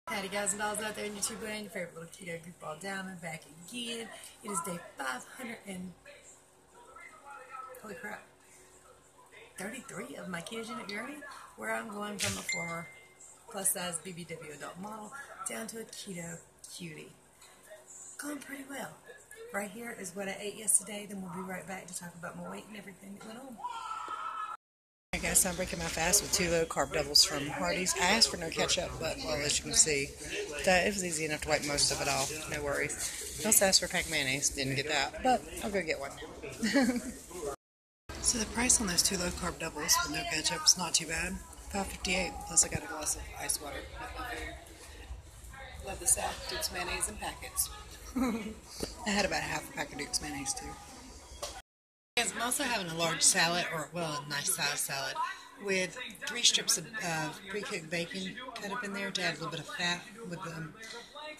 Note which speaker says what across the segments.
Speaker 1: Howdy guys and dolls out there in YouTube land, your favorite little keto goofball Diamond back again. It is day 500 and holy crap, 33 of my ketogenic journey, where I'm going from a former plus size BBW adult model down to a keto cutie. Going pretty well. Right here is what I ate yesterday, then we'll be right back to talk about my weight and everything that went on. Alright guys, so I'm breaking my fast with 2 low carb doubles from Hardee's. I asked for no ketchup, but well, as you can see, it was easy enough to wipe most of it off. No worries. I also asked for a pack of mayonnaise. Didn't get that, but I'll go get one. So the price on those 2 low carb doubles with no ketchup is not too bad. $5.58. Plus I got a glass of ice water. Love the South Duke's mayonnaise in packets. I had about half a pack of Duke's mayonnaise too. I'm also having a large salad, or well, a nice size salad, with 3 strips of pre-cooked bacon cut up in there to add a little bit of fat. With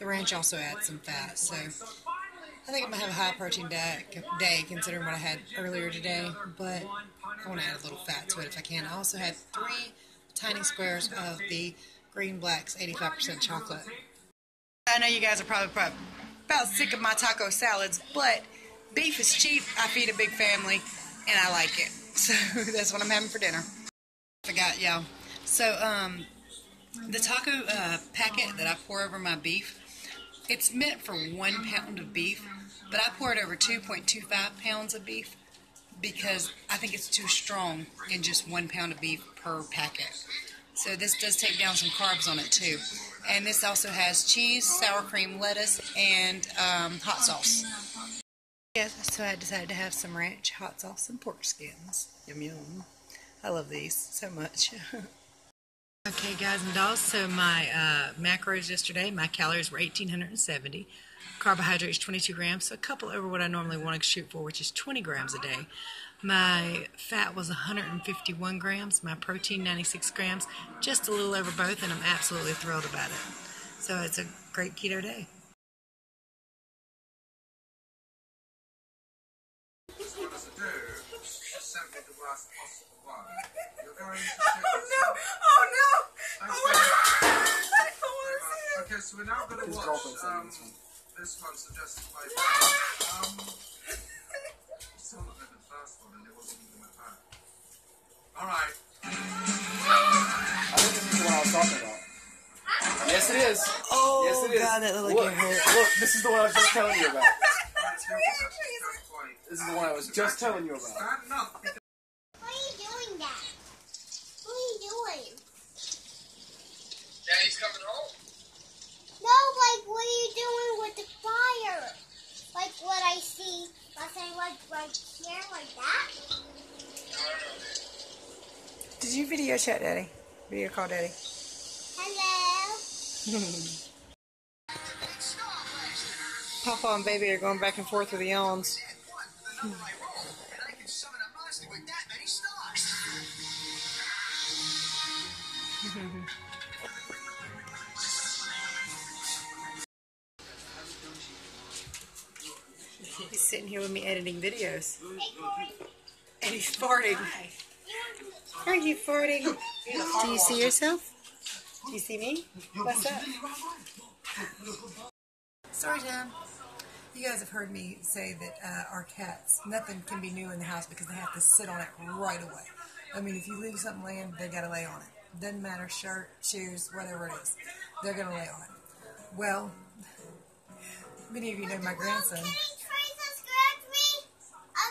Speaker 1: the ranch also adds some fat, so I think I'm going to have a high protein day considering what I had earlier today, but I want to add a little fat to it if I can. I also had 3 tiny squares of the Green Black's 85% chocolate. I know you guys are probably about sick of my taco salads, but beef is cheap, I feed a big family, and I like it. So that's what I'm having for dinner. Forgot, y'all. So, the taco packet that I pour over my beef, it's meant for 1 pound of beef, but I pour it over 2.25 pounds of beef because I think it's too strong in just 1 pound of beef per packet. So this does take down some carbs on it too. And this also has cheese, sour cream, lettuce, and hot sauce. Yes, so I decided to have some ranch, hot sauce, and pork skins. Yum yum. I love these so much. Okay guys and dolls, so my macros yesterday, my calories were 1,870. Carbohydrates 22 grams, so a couple over what I normally want to shoot for, which is 20 grams a day. My fat was 151 grams, my protein 96 grams, just a little over both, and I'm absolutely thrilled about it. So it's a great keto day.
Speaker 2: Okay, so we're now going to watch this one suggested by still not read the first one and it wasn't even my time. Alright.
Speaker 3: I think this is the one I was talking about. Yes it is.
Speaker 1: Oh
Speaker 3: yes, it is.
Speaker 1: God, that looked like it hurt.
Speaker 3: Look, this is the one I was just telling you about. This is the one I was just telling you about.
Speaker 2: Stand up.
Speaker 4: Why are you doing that? What are you doing?
Speaker 2: Daddy's coming home.
Speaker 4: No, like, what are you doing with the fire? Like what I see. I say, like here, like that?
Speaker 1: Did you video chat Daddy? Video call Daddy.
Speaker 4: Hello.
Speaker 1: Papa and baby are going back and forth with the yawns. He's sitting here with me editing videos. And he's farting. Are you farting? Do you see yourself? Do you see me? What's up? Story time. You guys have heard me say that our cats, nothing can be new in the house because they have to sit on it right away. I mean, if you leave something laying, they got to lay on it. Doesn't matter, shirt, shoes, whatever it is. They're going to lay on it. Well, many of you know my grandson.
Speaker 4: Can you try to scratch me?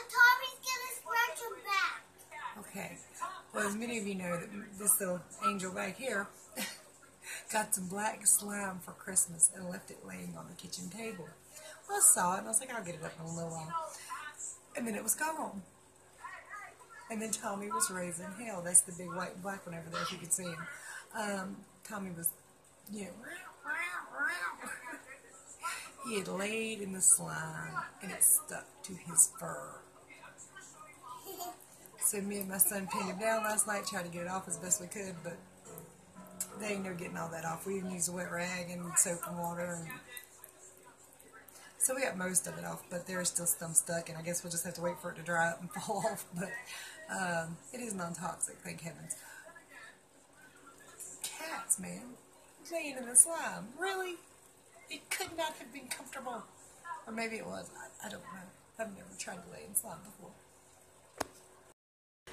Speaker 4: Tommy's going to scratch him back.
Speaker 1: Okay. Well, as many of you know, that this little angel back here got some black slime for Christmas and left it laying on the kitchen table. Well, I saw it and I was like, I'll get it up in a little while. And then it was gone. And then Tommy was raising hell. That's the big white and black one over there, if you could see him. Tommy was, you know, he had laid in the slime and it stuck to his fur. So me and my son pinned him down last night, tried to get it off as best we could, but they ain't no getting all that off. We even used a wet rag and soap and water. And so we got most of it off, but there's still some stuck, and I guess we'll just have to wait for it to dry up and fall off. But it is non-toxic, thank heavens. Cats, man. laying in the slime. Really? It could not have been comfortable. Or maybe it was. I don't know. I've never tried to lay in slime before.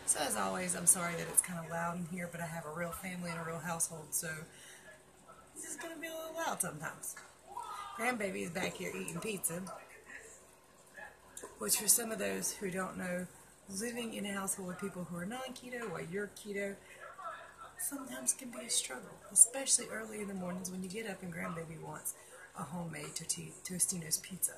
Speaker 1: So as always, I'm sorry that it's kind of loud in here, but I have a real family and a real household, so it's just going to be a little loud sometimes. Grandbaby is back here eating pizza, which for some of those who don't know, living in a household with people who are non-keto while you're keto sometimes can be a struggle, especially early in the mornings when you get up and grandbaby wants a homemade Tostino's pizza.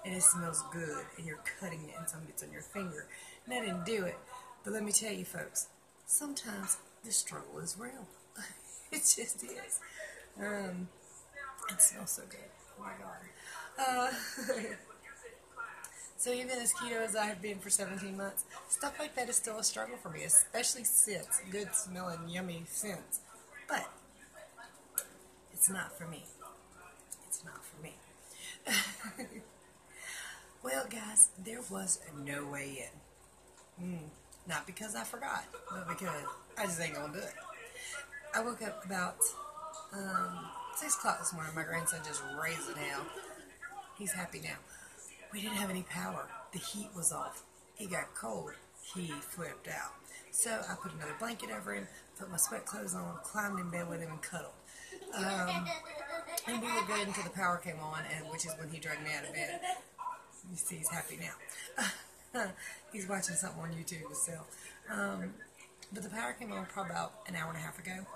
Speaker 1: And it smells good, and you're cutting it, and some gets on your finger. And I didn't do it, but let me tell you, folks, sometimes the struggle is real. It just is. It smells so good. Oh my God. So even as keto as I have been for 17 months, stuff like that is still a struggle for me, especially scents, good smelling, yummy scents. But it's not for me. It's not for me. Well, guys, there was no way in. Not because I forgot, but because I just ain't gonna do it. I woke up about 6 o'clock this morning. My grandson just raised it hell. He's happy now. We didn't have any power. The heat was off. He got cold. He flipped out. So I put another blanket over him, put my sweat clothes on, climbed in bed with him, and cuddled. And we were good until the power came on, and which is when he dragged me out of bed. You see, he's happy now. He's watching something on YouTube himself. But the power came on probably about an hour and a half ago.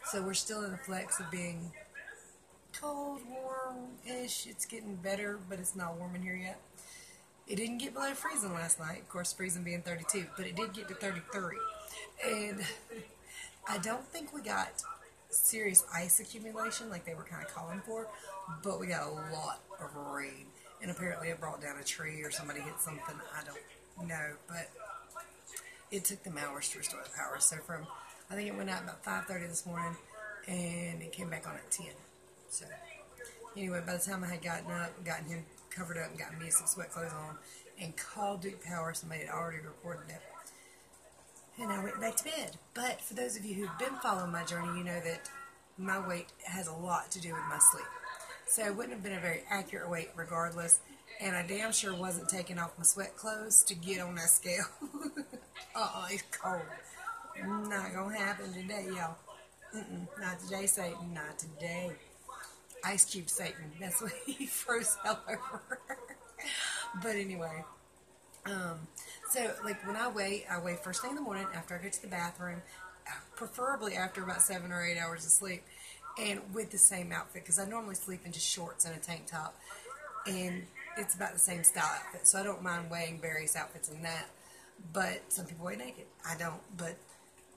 Speaker 1: So we're still in the flex of being cold, warm-ish. It's getting better, but it's not warm in here yet. It didn't get below freezing last night. Of course, freezing being 32, but it did get to 33. And I don't think we got serious ice accumulation like they were kind of calling for, but we got a lot of rain. And apparently it brought down a tree or somebody hit something. I don't know, but it took them hours to restore the power. So I think it went out about 5:30 this morning, and it came back on at 10. So anyway, by the time I had gotten him covered up, and gotten me some sweat clothes on, and called Duke Power, somebody had already recorded it. And I went back to bed. But for those of you who've been following my journey, you know that my weight has a lot to do with my sleep. So it wouldn't have been a very accurate weight regardless. And I damn sure wasn't taking off my sweat clothes to get on that scale. It's cold. Not gonna happen today, y'all. Not today, Satan. Not today. Ice Cube Satan. That's what he froze hell over. But anyway. So, like, when I weigh first thing in the morning after I go to the bathroom, preferably after about 7 or 8 hours of sleep, and with the same outfit, because I normally sleep in just shorts and a tank top, and it's about the same style outfit, so I don't mind weighing various outfits in that, but some people weigh naked. I don't, but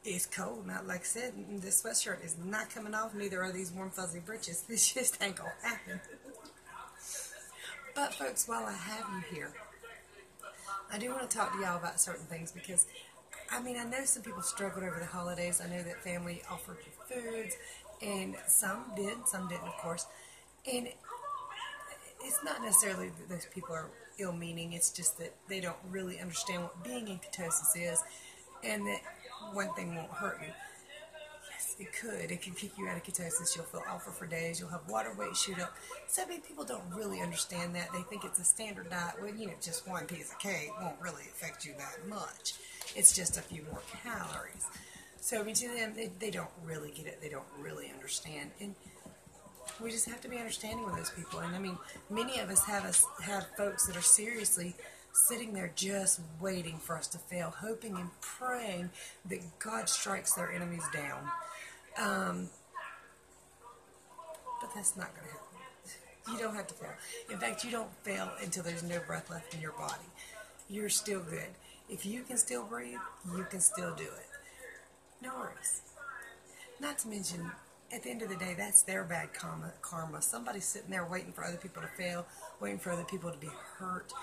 Speaker 1: it's cold. Not like I said, this sweatshirt is not coming off, neither are these warm fuzzy breeches. This just ain't gonna happen. But folks, while I have you here, I do want to talk to y'all about certain things, because I mean, I know some people struggled over the holidays. I know that family offered you foods, and some did, some didn't, of course. And it's not necessarily that those people are ill-meaning. It's just that they don't really understand what being in ketosis is, and that one thing won't hurt you. Yes, it could. It can kick you out of ketosis. You'll feel awful for days. You'll have water weight shoot up. So many people don't really understand that. They think it's a standard diet. Well, you know, just one piece of cake won't really affect you that much. It's just a few more calories. So, I mean, to them, they don't really get it. They don't really understand. And we just have to be understanding with those people. And, I mean, many of us have folks that are seriously sitting there just waiting for us to fail, hoping and praying that God strikes their enemies down. But that's not going to happen. You don't have to fail. In fact, you don't fail until there's no breath left in your body. You're still good. If you can still breathe, you can still do it. No worries. Not to mention, at the end of the day, that's their bad karma. Somebody's sitting there waiting for other people to fail, waiting for other people to be hurt.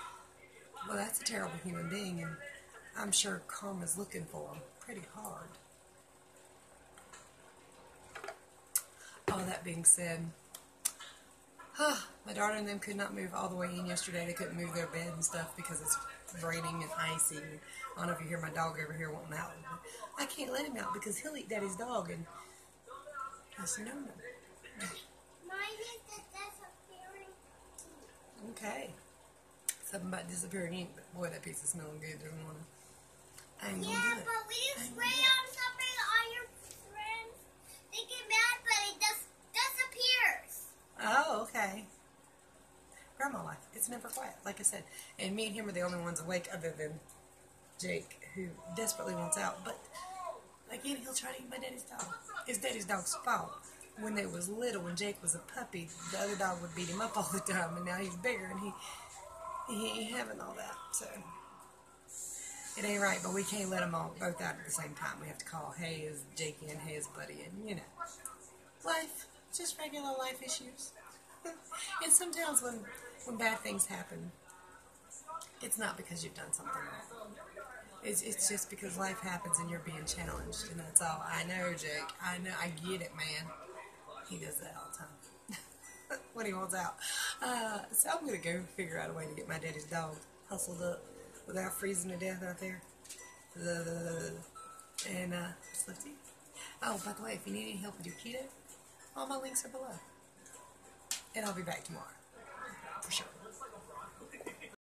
Speaker 1: Well, that's a terrible human being, and I'm sure karma's looking for them pretty hard. All that being said, my daughter and them could not move all the way in yesterday. They couldn't move their bed and stuff because it's raining and icy. I don't know if you hear my dog over here wanting out. I can't let him out because he'll eat Daddy's dog, and that's no.
Speaker 4: Mine is the disappearing.
Speaker 1: Okay. Something about disappearing ink, but boy, that pizza's smelling good this morning. I ain't gonna
Speaker 4: Yeah,
Speaker 1: do it.
Speaker 4: but when you spray on something on your friends, they get mad, but it just disappears.
Speaker 1: Oh, okay. Grandma life. It's never quiet, like I said. And me and him are the only ones awake other than Jake, who desperately wants out. But, again, he'll try to eat my daddy's dog. His daddy's dog's fault. When they was little, when Jake was a puppy, the other dog would beat him up all the time. And now he's bigger, and he ain't having all that. So, it ain't right. But we can't let them all both out at the same time. We have to call, hey, is Jake in? Hey, is Buddy in? You know. Life. Just regular life issues. And sometimes when bad things happen, it's not because you've done something wrong. It's just because life happens and you're being challenged, and that's all. I know, Jake. I know. I get it, man. He does that all the time when he wants out. So I'm going to go figure out a way to get my daddy's dog hustled up without freezing to death out there. And just left you. Oh, by the way, if you need any help with your keto, all my links are below. And I'll be back tomorrow, for sure.